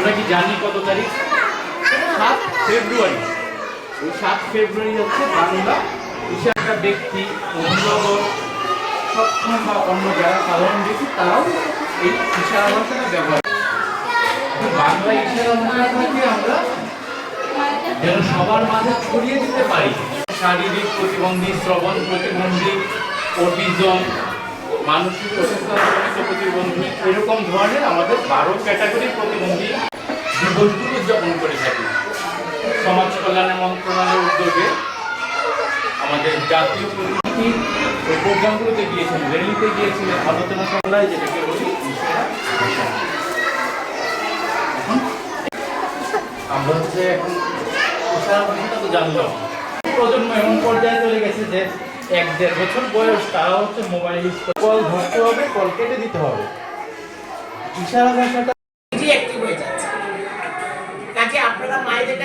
আমরা কি জানি কত তারিখ? 7 ফেব্রুয়ারি। ওই 7 ফেব্রুয়ারি হচ্ছে বাংলা হিসাবে একটা ব্যক্তি, মহিলাগণ, সক্ষম বা অন্য যারা সাধারণ ব্যক্তি তারাও এই ইশারা ভাষাটা ব্যবহার করে। বাংলা ইশারা ভাষাটাকে আমরা যেন সবার মাঝে ছড়িয়ে দিতে পারি। শারীরিক প্রতিবন্ধী, শ্রবণ প্রতিবন্ধী, অটিজম, মানসিক অসুস্থতাজনিত প্রতিবন্ধী, এরকম ধরনের আমাদের 12 ক্যাটাগরির প্রতিবন্ধী দিবসগুলো উদযাপন করে থাকি। সমাজ কল্যাণ মন্ত্রণালয়ের উদ্যোগে আমাদের জাতীয় প্রতিনিধি ওই প্রোগ্রামগুলোতে গিয়েছিলেন, র্যালিতে গিয়েছিলেন, আলোচনা সভায়, যেটাকে বলি আমরা হচ্ছে এখন ইশারা ভাষাটা তো জানলাম। প্রজন্ম এমন পর্যায়ে চলে গেছে যে 1-1.5 বছর বয়স তারা হচ্ছে মোবাইল ইউজ করে, কল ধরতে হবে, কল কেটে দিতে হবে। ইশারা ভাষাটা অ্যাক্টিভ হয়ে যাচ্ছে। কাজে আপনারা মায়েদের